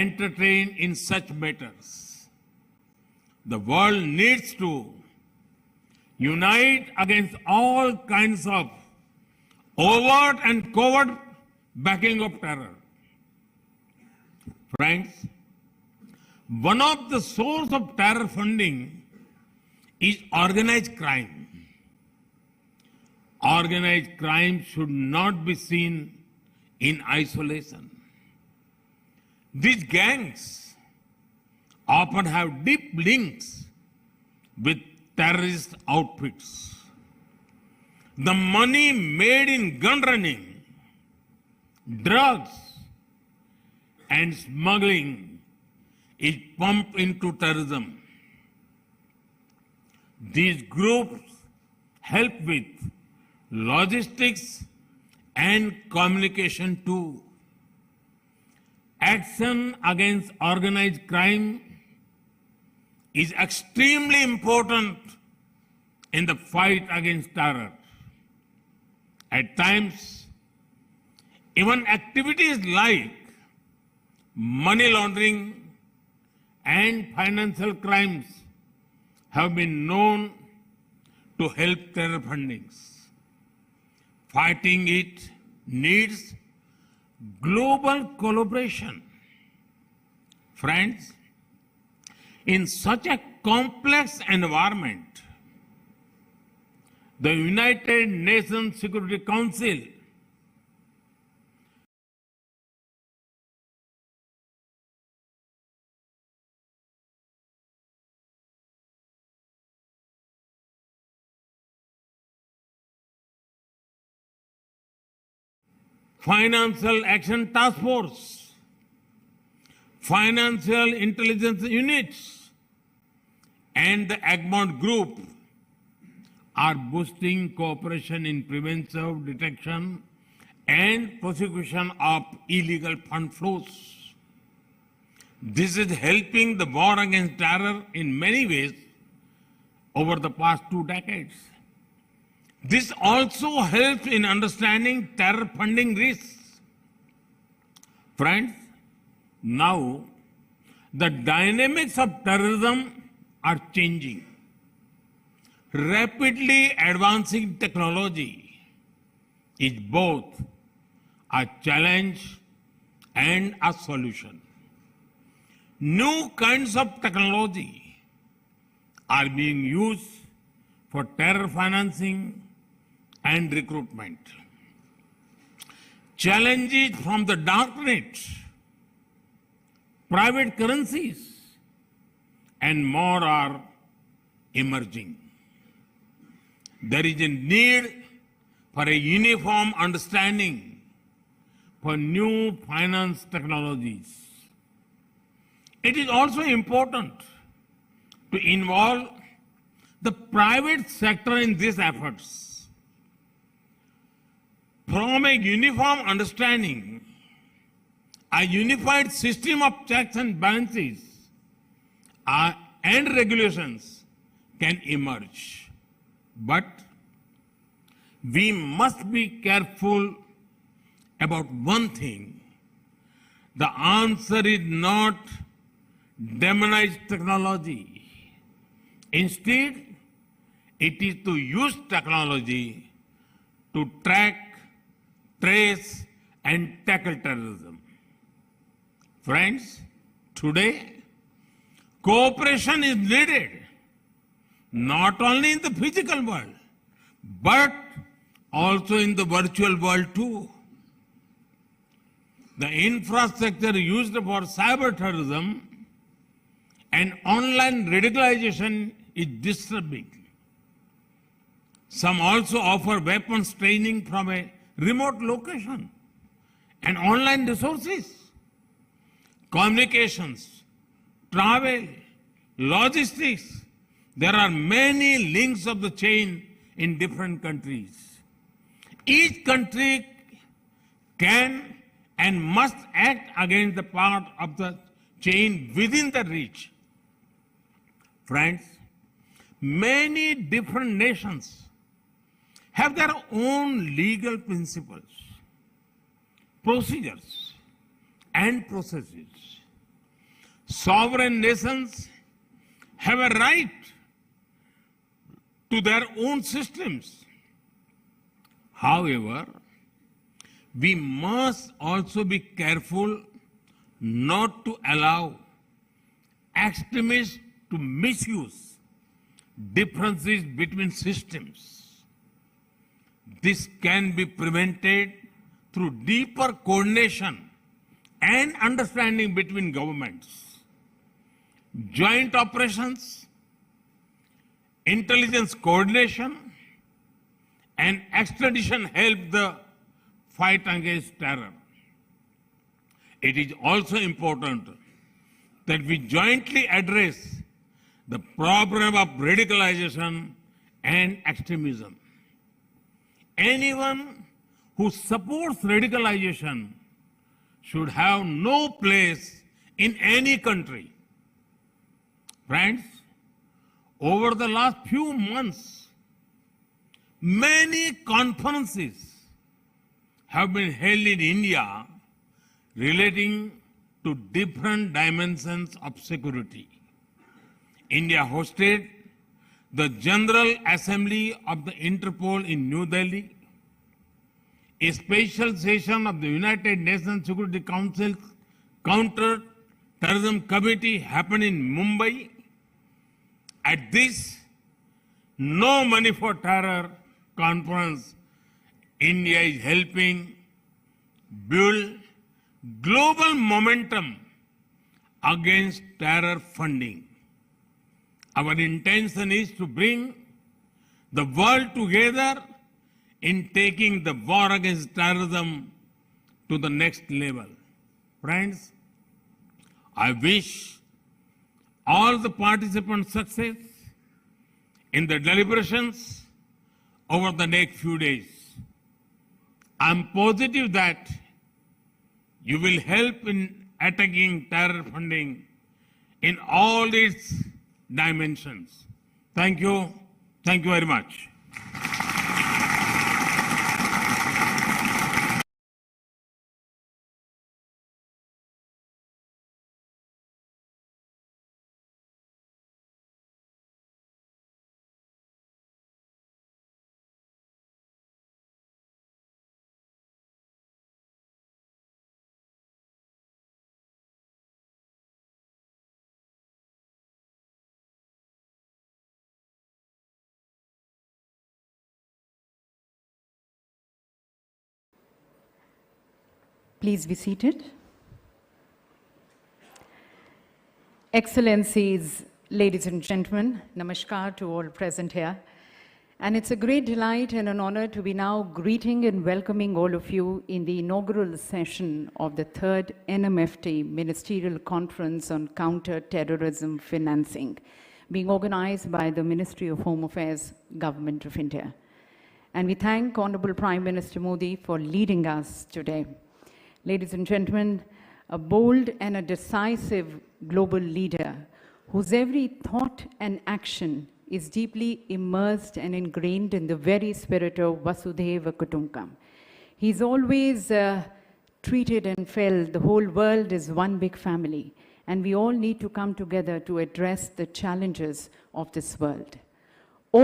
entertain in such matters. The world needs to unite against all kinds of overt and covert backing of terror. Friends, one of the sources of terror funding is organized crime. Organized crime should not be seen in isolation. These gangs often have deep links with terrorist outfits. The money made in gun running, drugs, and smuggling is pumped into terrorism. These groups help with logistics and communication too. Action against organized crime is extremely important in the fight against terror. At times, even activities like money laundering and financial crimes have been known to help terror fundings. Fighting it needs global collaboration. Friends, in such a complex environment, the United Nations Security Council Financial Action Task Force, Financial Intelligence Units, and the Egmont Group are boosting cooperation in preventive detection and prosecution of illegal fund flows. This is helping the war against terror in many ways over the past 2 decades. This also helps in understanding terror funding risks. Friends, now the dynamics of terrorism are changing. Rapidly advancing technology is both a challenge and a solution. New kinds of technology are being used for terror financing and recruitment. Challenges from the darknet, private currencies, and more are emerging. There is a need for a uniform understanding for new finance technologies. It is also important to involve the private sector in these efforts. From a uniform understanding, a unified system of checks and balances and regulations can emerge. But we must be careful about one thing. The answer is not demonize technology. Instead, it is to use technology to track, trace, and tackle terrorism. Friends, today, cooperation is needed, not only in the physical world, but also in the virtual world too. The infrastructure used for cyber terrorism and online radicalization is disturbing. Some also offer weapons training from a remote location and online resources, communications, travel, logistics. There are many links of the chain in different countries. Each country can and must act against the part of the chain within the reach. Friends, many different nations have their own legal principles, procedures, and processes. Sovereign nations have a right to their own systems. However, we must also be careful not to allow extremists to misuse differences between systems. This can be prevented through deeper coordination and understanding between governments. Joint operations, intelligence coordination, and extradition help the fight against terror. It is also important that we jointly address the problem of radicalization and extremism. Anyone who supports radicalization should have no place in any country. Friends, over the last few months, many conferences have been held in India relating to different dimensions of security. India hosted the General Assembly of the Interpol in New Delhi, a special session of the United Nations Security Council's Counter-Terrorism Committee happened in Mumbai. At this No Money for Terror conference, India is helping build global momentum against terror funding. Our intention is to bring the world together in taking the war against terrorism to the next level. Friends, I wish all the participants success in the deliberations over the next few days. I'm positive that you will help in attacking terror funding in all its dimensions. Thank you. Thank you very much. Please be seated. Excellencies, ladies and gentlemen, namaskar to all present here. And it's a great delight and an honor to be now greeting and welcoming all of you in the inaugural session of the third NMFT Ministerial Conference on Counter-Terrorism Financing, being organized by the Ministry of Home Affairs, Government of India. And we thank Honorable Prime Minister Modi for leading us today. Ladies and gentlemen, a bold and a decisive global leader whose every thought and action is deeply immersed and ingrained in the very spirit of Vasudhaiva Kutumbakam. He's always treated and felt the whole world is one big family, and we all need to come together to address the challenges of this world.